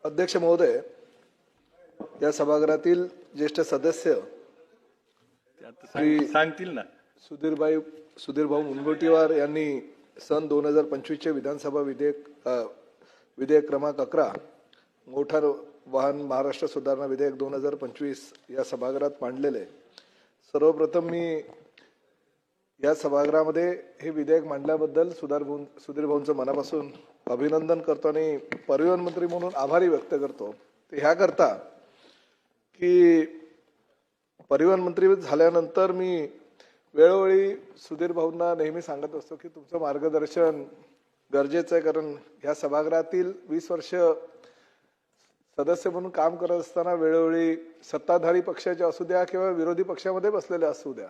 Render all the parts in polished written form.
अध्यक्ष महोदय, या सभागृहातील ज्येष्ठ सदस्य सांगतील ना सुधीर भाऊ मुनगंटीवार यांनी सन 2025 चे विधानसभा विधेयक क्रमांक 11 मोटार वाहन महाराष्ट्र सुधारणा विधेयक 2025 या सभागृहात मांडलेले। सर्वप्रथम मी या सभागृहामध्ये हे विधेयक मांडल्याबद्दल सुधीर भाऊंचं मनापासून अभिनंदन करतो आणि परिवहन मंत्री म्हणून आभारी व्यक्त करतो। ते ह्या करता की परिवहन मंत्री झाल्यानंतर मी वेळोवेळी सुधीर भाऊंना नेहमी सांगत असतो की तुमचं मार्गदर्शन गरजेचं आहे, कारण ह्या सभागृहातील 20 वर्ष सदस्य म्हणून काम करत असताना वेळोवेळी सत्ताधारी पक्षाचे असू द्या किंवा विरोधी पक्षामध्ये बसलेले असू द्या,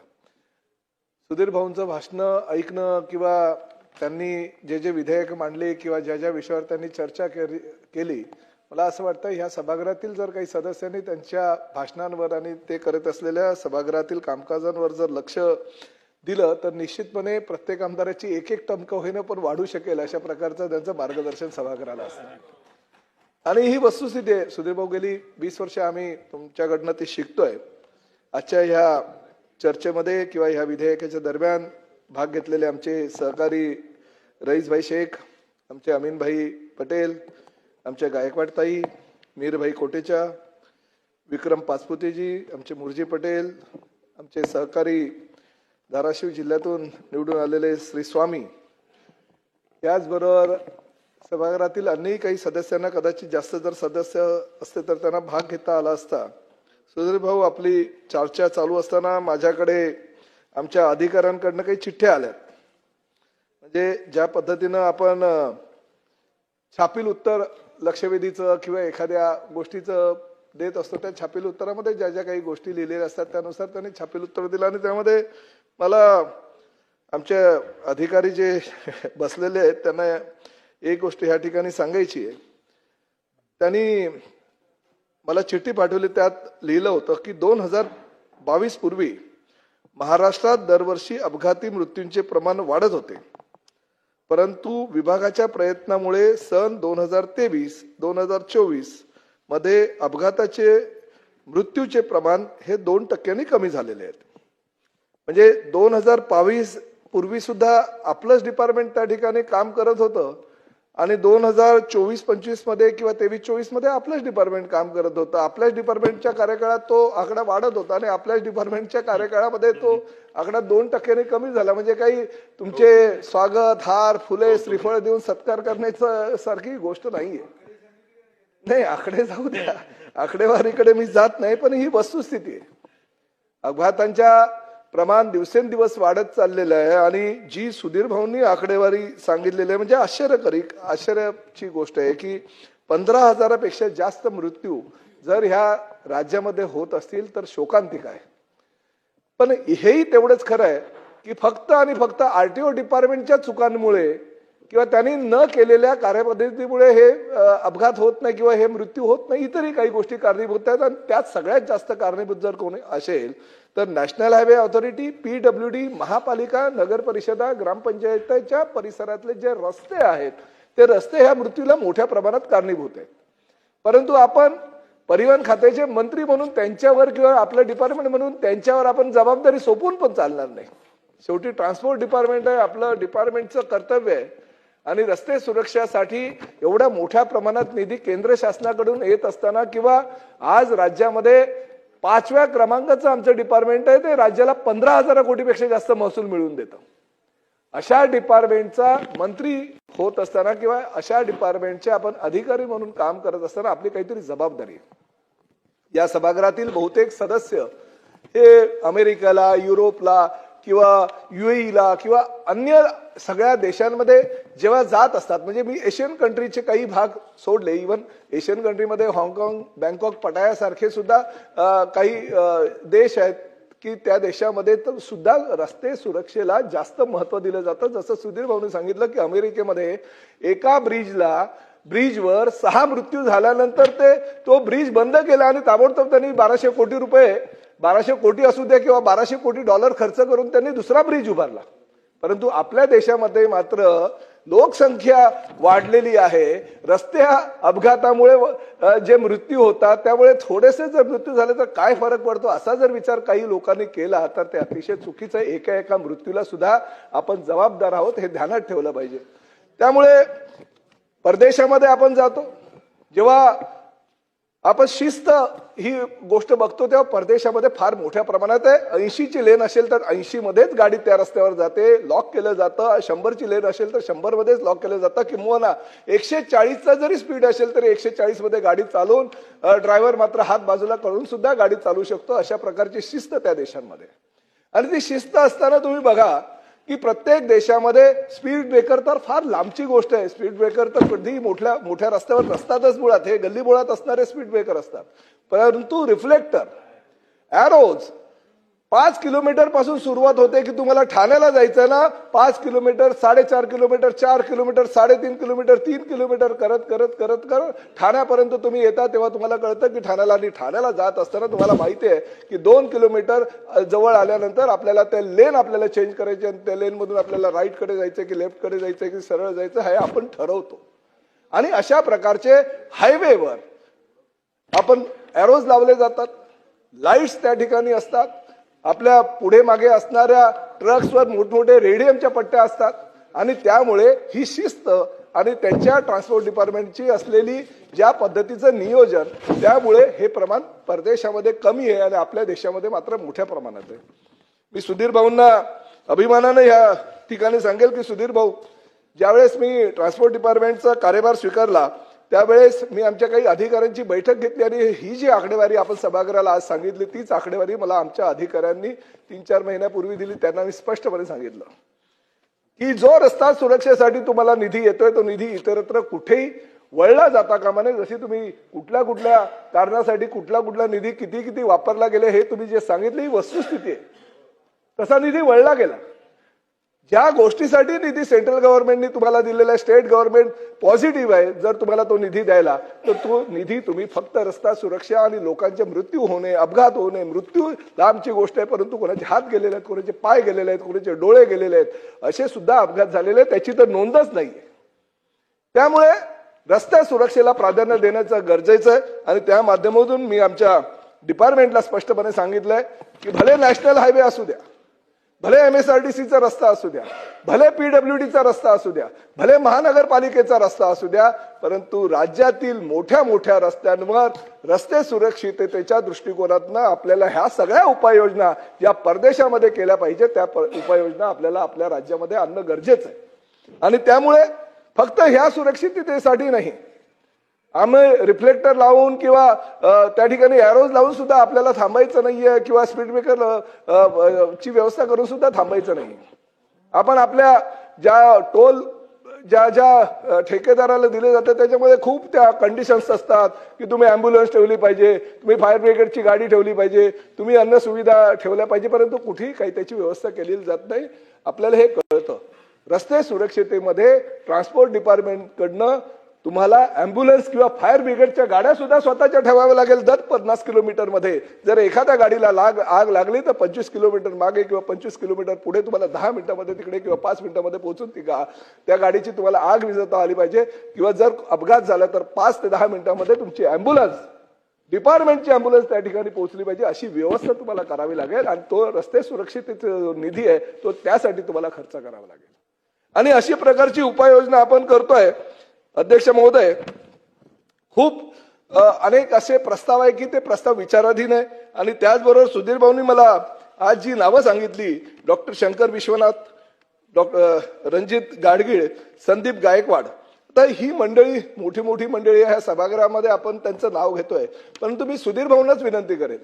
सुधीर भाऊंचं भाषण ऐकणं किंवा त्यांनी जे विधेयक मांडले किंवा ज्या विषयावर त्यांनी चर्चा केली, मला असं वाटतं ह्या सभागृहातील जर काही सदस्यांनी त्यांच्या भाषणांवर आणि ते करत असलेल्या सभागृहातील कामकाजांवर जर लक्ष दिलं तर निश्चितपणे प्रत्येक आमदाराची एक टमकं होईना पण वाढू शकेल अशा प्रकारचं त्यांचं मार्गदर्शन सभागृहाला असतं। आणि ही वस्तुस्थिती आहे। सुधीर भाऊ, गेली 20 वर्ष आम्ही तुमच्याकडनं ते शिकतोय। आजच्या ह्या चर्चेमध्ये किंवा ह्या विधेयकाच्या दरम्यान भाग घेतलेले आमचे सहकारी रईसभाई शेख, आमचे अमीनभाई पटेल, आमच्या गायकवाडताई, मीरभाई कोटेचा, विक्रम पाचपुतेजी, आमचे मुरजी पटेल, आमचे सहकारी धाराशिव जिल्ह्यातून निवडून आलेले श्री स्वामी, याचबरोबर सभागृहातील अन्य काही सदस्यांना कदाचित जास्त जर सदस्य असते तर त्यांना भाग घेता आला असता। सुधीर भाऊ, आपली चर्चा चालू असताना माझ्याकडे आमच्या अधिकाऱ्यांकडनं काही चिठ्ठ्या आल्यात। म्हणजे ज्या पद्धतीनं आपण छापील उत्तर लक्षवेधीचं किंवा एखाद्या गोष्टीचं देत असतो, त्या छापील उत्तरामध्ये ज्या काही गोष्टी लिहिलेल्या असतात त्यानुसार त्यांनी छापील उत्तर दिलं। आणि त्यामध्ये मला आमचे अधिकारी जे बसलेले आहेत त्यांना एक गोष्ट ह्या ठिकाणी सांगायची आहे। त्यांनी मला चिठ्ठी पाठवली, त्यात लिहिलं होतं की 2022 पूर्वी महाराष्ट्रात दरवर्षी अपघाती मृत्यूंचे प्रमाण वाढत होते, परंतु विभागाच्या प्रयत्नामुळे सन 2023-2024 मध्ये अपघाताचे मृत्यूचे प्रमाण हे 2% कमी झालेले आहेत। म्हणजे 2022 पूर्वी सुद्धा आपलंच डिपार्टमेंट त्या ठिकाणी काम करत होतं आणि 2024-25 मध्ये किंवा 23-24 मध्ये आपलंच डिपार्टमेंट काम करत होतं। आपल्याच डिपार्टमेंटच्या कार्यकाळात तो आकडा वाढत होता आणि आपल्याच डिपार्टमेंटच्या कार्यकाळामध्ये तो आकडा 2% कमी झाला। म्हणजे काही तुमचे स्वागत, हार, फुले, श्रीफळ देऊन सत्कार करण्याचं सारखी गोष्ट नाहीये। नाही, आकडे जाऊ द्या, आकडेवारीकडे मी जात नाही, पण ही वस्तुस्थिती आहे। अपघातांच्या प्रमाण दिवसेंदिवस वाढत चाललेलं आहे आणि जी सुधीर भाऊंनी आकडेवारी सांगितलेली आहे म्हणजे आश्चर्याची गोष्ट आहे की 15,000 पेक्षा जास्त मृत्यू जर ह्या राज्यामध्ये होत असतील तर शोकांतिक आहे। पण हेही तेवढंच खरं आहे की फक्त आणि फक्त आरटीओ डिपार्टमेंटच्या चुकांमुळे किंवा त्यांनी न केलेल्या कार्यपद्धतीमुळे हे अपघात होत नाही किंवा हे मृत्यू होत नाही, इतरही काही गोष्टी कारणीभूत आहेत। आणि त्यात सगळ्यात जास्त कारणीभूत जर कोणी असेल तर नॅशनल हायवे ऑथॉरिटी, PWD, महापालिका, नगर परिषदा, ग्रामपंचायतीच्या परिसरातले जे रस्ते आहेत ते रस्ते ह्या मृत्यूला मोठ्या प्रमाणात कारणीभूत आहेत। परंतु आपण परिवहन खात्याचे मंत्री म्हणून त्यांच्यावर किंवा आपलं डिपार्टमेंट म्हणून त्यांच्यावर आपण जबाबदारी सोपवून पण चालणार नाही। शेवटी ट्रान्सपोर्ट डिपार्टमेंट आहे, आपलं डिपार्टमेंटचं कर्तव्य आहे आणि रस्ते सुरक्षेसाठी एवढ्या मोठ्या प्रमाणात निधी केंद्र शासनाकडून येत असताना किंवा आज राज्यामध्ये 5व्या क्रमांकाचं आमचं डिपार्टमेंट आहे, ते राज्याला 15,000 कोटीपेक्षा जास्त महसूल मिळवून देतं। अशा डिपार्टमेंटचा मंत्री होत असताना किंवा अशा डिपार्टमेंटचे आपण अधिकारी म्हणून काम करत असताना आपली काहीतरी जबाबदारी आहे। या सभागृहातील बहुतेक सदस्य हे अमेरिकेला, युरोपला किंवा UAEला किंवा अन्य सगळ्या देशांमध्ये जेव्हा जात असतात, म्हणजे मी एशियन कंट्रीचे काही भाग सोडले, इव्हन एशियन कंट्रीमध्ये हाँगकाँग, बँकॉक, पटाया सारखे सुद्धा काही देश आहेत की त्या देशामध्ये तर सुद्धा रस्ते सुरक्षेला जास्त महत्त्व दिलं जातं। जसं सुधीर भाऊने सांगितलं की अमेरिकेमध्ये एका ब्रिजवर 6 मृत्यू झाल्यानंतर तो ब्रिज बंद केला आणि ताबडतोब त्यांनी 1200 कोटी रुपये, 1200 कोटी असू द्या किंवा 1200 कोटी डॉलर खर्च करून त्यांनी दुसरा ब्रिज उभारला। परंतु आपल्या देशामध्ये मात्र लोकसंख्या वाढलेली आहे, रस्त्या अपघातामुळे जे मृत्यू होतात त्यामुळे थोडेसे जर मृत्यू झाले तर काय फरक पडतो असा जर विचार काही लोकांनी केला तर ते अतिशय चुकीचं आहे. एका मृत्यूला सुद्धा आपण जबाबदार आहोत हे ध्यानात ठेवलं पाहिजे. त्यामुळे परदेशामध्ये आपण जातो, जेव्हा आपण शिस्त ही गोष्ट बघतो तेव्हा परदेशामध्ये फार मोठ्या प्रमाणात आहे. 80ची लेन असेल तर 80 मध्येच गाडी त्या रस्त्यावर जाते, लॉक केलं जातं. 100ची लेन असेल तर 100 मध्येच लॉक केलं जातं. किंवा 140चा जरी स्पीड असेल तरी 140 मध्ये गाडी चालवून ड्रायव्हर मात्र हात बाजूला करून सुद्धा गाडी चालवू शकतो. अशा प्रकारची शिस्त त्या देशांमध्ये. आणि ती शिस्त असताना तुम्ही बघा की प्रत्येक देशामध्ये स्पीड ब्रेकर तर फार लांबची गोष्ट आहे. स्पीड ब्रेकर तर कधी मोठ्या रस्त्यावर नसतातच, मुळात हे गल्ली बोळात असणारे स्पीड ब्रेकर असतात. परंतु रिफ्लेक्टर, एरोज 5 किलोमीटर पासून सुरुवात होते की तुम्हाला ठाण्याला जायचं ना, 5 kilometre, 4.5 kilometre, 4 kilometre, 3.5 kilometre, 3 kilometre करत करत करत करत ठाण्यापर्यंत तुम्ही येता तेव्हा तुम्हाला कळतं की ठाण्याला जात असताना तुम्हाला माहिती आहे की 2 किलोमीटर जवळ आल्यानंतर आपल्याला त्या लेन आपल्याला चेंज करायचे आणि त्या लेन मधून आपल्याला राईट कडे जायचं की लेफ्ट कडे जायचं की सरळ जायचं हे आपण ठरवतो. आणि अशा प्रकारचे हायवेवर आपण एरोज लावले जातात, लाईट्स त्या ठिकाणी असतात. आपल्या पुढे मागे असणाऱ्या ट्रक्सवर मोठमोठे रेडियमच्या पट्ट्या असतात. आणि त्यामुळे ही शिस्त आणि त्यांच्या ट्रान्सपोर्ट डिपार्टमेंटची असलेली ज्या पद्धतीचं नियोजन, त्यामुळे हे प्रमाण परदेशामध्ये कमी आहे आणि आपल्या देशामध्ये मात्र मोठ्या प्रमाणात आहे. मी सुधीर भाऊंना अभिमानाने या ठिकाणी सांगेल की सुधीर भाऊ, ज्यावेळेस मी ट्रान्सपोर्ट डिपार्टमेंटचा कार्यभार स्वीकारला त्यावेळेस मी आमच्या काही अधिकाऱ्यांची बैठक घेतली आणि ही जी आकडेवारी आपण सभागृहाला आज सांगितली तीच आकडेवारी मला आमच्या अधिकाऱ्यांनी 3-4 महिन्यापूर्वी दिली. त्यांना मी स्पष्टपणे सांगितलं की जो रस्ता सुरक्षेसाठी तुम्हाला निधी येतोय तो निधी इतरत्र कुठेही वळला जाता कामा नये. जशी तुम्ही कुठल्या कारणासाठी कुठला निधी किती वापरला गेले हे तुम्ही जे सांगितले ही वस्तुस्थिती आहे. तसा निधी वळला गेला. ज्या गोष्टीसाठी निधी सेंट्रल गव्हर्नमेंटने तुम्हाला दिलेला आहे, स्टेट गव्हर्नमेंट पॉझिटिव्ह आहे जर तुम्हाला तो निधी द्यायला, तर तो निधी तुम्ही फक्त रस्ता सुरक्षा आणि लोकांचे मृत्यू होणे, अपघात होणे, मृत्यू लांबची गोष्ट आहे, परंतु कोणाचे हात गेलेले आहेत, कोणाचे पाय गेलेले आहेत, कोणाचे डोळे गेलेले आहेत, असे सुद्धा अपघात झालेले आहेत, त्याची तर नोंदच नाहीये. त्यामुळे रस्त्या सुरक्षेला प्राधान्य देण्याचं गरजेचं आहे. आणि त्या माध्यमातून मी आमच्या डिपार्टमेंटला स्पष्टपणे सांगितलंय की भले नॅशनल हायवे असू द्या, भले MSRTCचा रस्ता असू द्या, भले PWDचा रस्ता असू द्या, भले महानगरपालिकेचा रस्ता असू द्या, परंतु राज्यातील मोठ्या रस्त्यांवर रस्ते सुरक्षिततेच्या दृष्टिकोनातून आपल्याला ह्या सगळ्या उपाययोजना ज्या परदेशामध्ये केल्या पाहिजे त्या उपाययोजना आपल्याला आपल्या राज्यामध्ये आणणं गरजेचं आहे. आणि त्यामुळे फक्त ह्या सुरक्षिततेसाठी नाही, आम्ही रिफ्लेक्टर लावून किंवा त्या ठिकाणी एरोज लावून सुद्धा आपल्याला थांबायचं नाहीये किंवा स्पीड ब्रेकर ची व्यवस्था करून सुद्धा थांबायचं नाही. आपण आपल्या ज्या टोल ज्या ठेकेदाराला दिले जाते त्याच्यामध्ये खूप त्या कंडिशन्स असतात की तुम्ही अँब्युलन्स ठेवली पाहिजे, तुम्ही फायर ब्रिगेडची गाडी ठेवली पाहिजे, तुम्ही अन्य सुविधा ठेवल्या पाहिजे, परंतु कुठेही काही त्याची व्यवस्था केलेली जात नाही. आपल्याला हे कळतं. रस्ते सुरक्षितेमध्ये ट्रान्सपोर्ट डिपार्टमेंटकडनं तुम्हाला अँब्युलन्स किंवा फायर ब्रिगेडच्या गाड्या सुद्धा स्वतःच्या ठेवाव्या लागेल. दर 50 किलोमीटर मध्ये जर एखाद्या गाडीला आग लागली तर 25 किलोमीटर मागे किंवा 25 किलोमीटर पुढे तुम्हाला 10 मिनिटांमध्ये तिकडे किंवा 5 मिनिटांमध्ये पोहोचून त्या गाडीची तुम्हाला आग विझवता आली पाहिजे. किंवा जर अपघात झाला तर 5 ते 10 मिनिटांमध्ये तुमची अँब्युलन्स, डिपार्टमेंटची अँब्युलन्स त्या ठिकाणी पोहोचली पाहिजे. अशी व्यवस्था तुम्हाला करावी लागेल. आणि तो रस्ते सुरक्षिततेचा निधी आहे तो त्यासाठी तुम्हाला खर्च करावा लागेल. आणि अशी प्रकारची उपाययोजना आपण करतोय. अध्यक्ष महोदय, खूप अनेक असे प्रस्ताव आहे की ते प्रस्ताव विचाराधीन आहे. आणि त्याचबरोबर सुधीर भाऊंनी मला आज जी नावं सांगितली, डॉक्टर शंकर विश्वनाथ, डॉक्टर रणजित गाडगीळ, संदीप गायकवाड, तर ही मंडळी मोठी मंडळी ह्या सभागृहामध्ये आपण त्यांचं नाव घेतोय. परंतु मी सुधीर भाऊंनाच विनंती करेन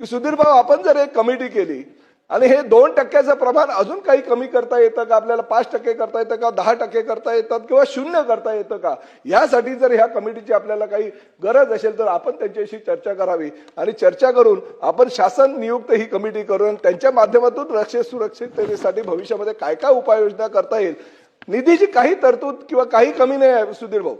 की सुधीर भाऊ, आपण जर एक कमिटी केली आणि हे 2% प्रमाण अजून काही कमी करता येतं का, आपल्याला 5% करता येतं का, 10% करता येतात किंवा 0 करता येतं का, यासाठी जर ह्या कमिटीची आपल्याला काही गरज असेल तर आपण त्यांच्याशी चर्चा करावी. आणि चर्चा करून आपण शासन नियुक्त ही कमिटी करून त्यांच्या माध्यमातून रस्ते सुरक्षिततेसाठी भविष्यामध्ये काय काय उपाययोजना करता येईल. निधीची काही तरतूद किंवा काही कमी नाही आहे सुधीर भाऊ.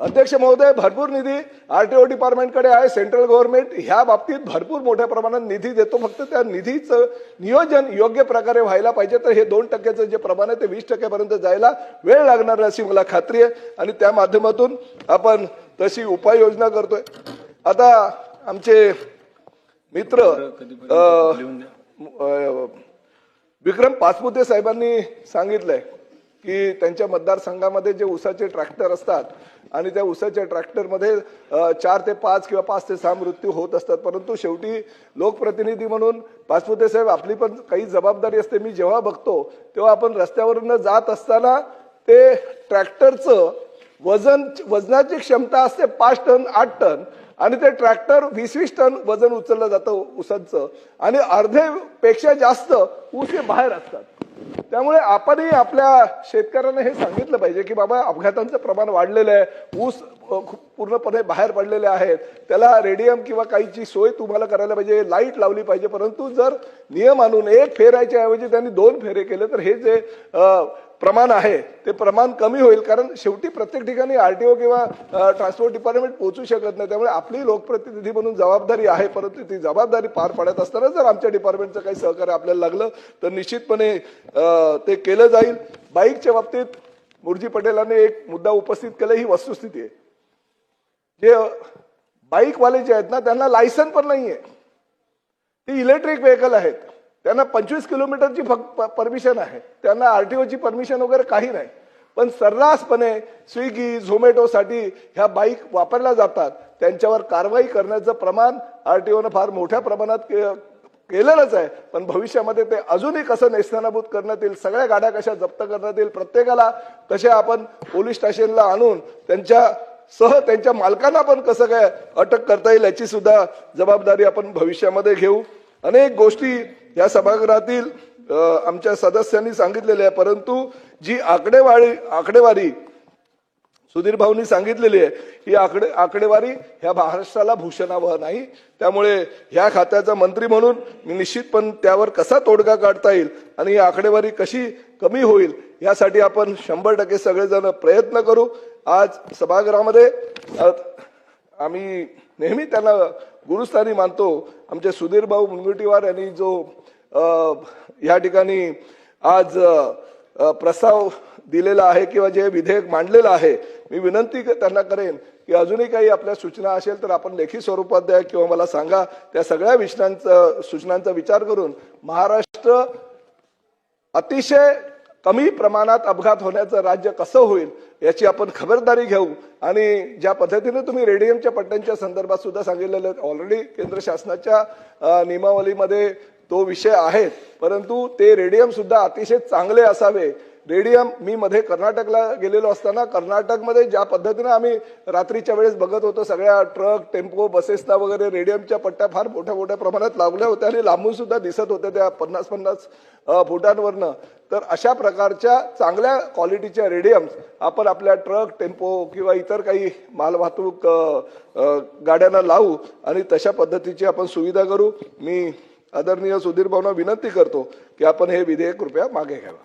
अध्यक्ष महोदय, भरपूर निधी आरटीओ डिपार्टमेंटकडे आहे. सेंट्रल गव्हर्नमेंट ह्या बाबतीत भरपूर मोठ्या प्रमाणात निधी देतो. फक्त त्या निधीचं नियोजन योग्य प्रकारे व्हायला पाहिजे. तर हे 2% जे प्रमाण आहे ते 20% पर्यंत जायला वेळ लागणार अशी मला खात्री आहे आणि त्या माध्यमातून आपण तशी उपाययोजना करतोय. आता आमचे मित्र विक्रम पाचपुते साहेबांनी सांगितलंय की त्यांच्या मतदारसंघामध्ये जे ऊसाचे ट्रॅक्टर असतात आणि त्या ऊसाच्या ट्रॅक्टरमध्ये 4 ते 5 किंवा 5 ते 6 मृत्यू होत असतात. परंतु शेवटी लोकप्रतिनिधी म्हणून पाचपुते साहेब आपली पण काही जबाबदारी असते. मी जेव्हा बघतो तेव्हा आपण रस्त्यावरून जात असताना ते ट्रॅक्टरचं वजनाची क्षमता असते 5 टन 8 टन आणि ते ट्रॅक्टर 20-20 टन वजन उचललं जातं ऊसाचं आणि अर्धेपेक्षा जास्त ऊस हे बाहेर असतात. त्यामुळे आपणही आपल्या शेतकऱ्यांना हे सांगितलं पाहिजे की बाबा अपघातांचं प्रमाण वाढलेलं आहे, ऊस पूर्णपणे बाहेर पडलेले आहेत, त्याला रेडियम किंवा काहीची सोय तुम्हाला करायला पाहिजे, लाईट लावली पाहिजे. परंतु जर नियम आणून 1 फेरायच्या ऐवजी त्यांनी 2 फेरे केले तर हे जे प्रमाण आहे ते प्रमाण कमी होईल. कारण शेवटी प्रत्येक ठिकाणी आरटीओ किंवा ट्रान्सपोर्ट डिपार्टमेंट पोहोचू शकत नाही. त्यामुळे आपली लोकप्रतिनिधी म्हणून जबाबदारी आहे. परंतु ती जबाबदारी पार पाडत असताना जर आमच्या डिपार्टमेंटचं काही सहकार्य आपल्याला लागलं तर निश्चितपणे ते केलं जाईल. बाईकच्या बाबतीत मुरजी पटेलांनी एक मुद्दा उपस्थित केला, ही वस्तुस्थिती आहे. जे बाईकवाले जे आहेत ना त्यांना लायसन पण नाहीये. ती इलेक्ट्रिक व्हेकल आहेत, त्यांना 25 किलोमीटरची परमिशन आहे, त्यांना आरटीओची परमिशन वगैरे काही नाही. पण सर्रासपणे स्विगी झोमॅटोसाठी ह्या बाईक वापरल्या जातात. त्यांच्यावर कारवाई करण्याचं प्रमाण आरटीओनं फार मोठ्या प्रमाणात केलेलंच आहे. पण भविष्यामध्ये ते अजूनही कसं नेस्तनाबूत करण्यात येईल, सगळ्या गाड्या कशा जप्त करण्यात येईल, प्रत्येकाला कशा आपण पोलीस स्टेशनला आणून त्यांच्या मालकांना पण कसं काय अटक करता येईल याची सुद्धा जबाबदारी आपण भविष्यामध्ये घेऊ. अनेक गोष्टी या सभागृहातील आमच्या सदस्यांनी सांगितलेल्या आहे. परंतु जी आकडेवारी सुधीर भाऊंनी सांगितलेली आहे ही आकडेवारी ह्या महाराष्ट्राला भूषणावह नाही. त्यामुळे ह्या खात्याचा मंत्री म्हणून मी निश्चितपणे त्यावर कसा तोडगा काढता येईल आणि ही आकडेवारी कशी कमी होईल यासाठी आपण 100% सगळेजण प्रयत्न करू. आज सभागृहामध्ये आम्ही नेहमी त्यांना गुरुस्थानी मानतो. आमचे सुधीर भाऊ मुनगंटीवार यांनी जो या ठिकाणी आज प्रस्ताव दिलेला आहे किंवा जे विधेयक मांडलेलं आहे, मी विनंती त्यांना करेन की अजूनही काही आपल्या सूचना असेल तर आपण लेखी स्वरूपात द्या किंवा मला सांगा. त्या सगळ्या सूचनांचा विचार करून महाराष्ट्र अतिशय कमी प्रमाणात अपघात होण्याचं राज्य कसं होईल याची आपण खबरदारी घेऊ. आणि ज्या पद्धतीने तुम्ही रेडियमच्या पट्ट्यांच्या संदर्भात सुद्धा सांगितलेलं, ऑलरेडी केंद्र शासनाच्या नियमावलीमध्ये तो विषय आहे. परंतु ते रेडियम सुद्धा अतिशय चांगले असावे. रेडियम मी मध्ये कर्नाटकला गेलेलो असताना कर्नाटकमध्ये ज्या पद्धतीने आम्ही रात्रीच्या वेळेस बघत होतो, सगळ्या ट्रक टेम्पो बसेसला वगैरे रेडियमच्या पट्ट्या फार मोठ्या प्रमाणात लावल्या होत्या आणि लांबून सुद्धा दिसत होत्या त्या 50-50 फुटांवरनं. तर अशा प्रकारच्या चांगल्या क्वालिटीच्या रेडियम्स आपण आपल्या ट्रक टेम्पो किंवा इतर काही मालवाहतूक गाड्यांना लावू आणि तशा पद्धतीची आपण सुविधा करू. मी आदरणीय सुधीर भाऊंना विनंती करतो की आपण हे विधेयक कृपया मागे घ्यावं.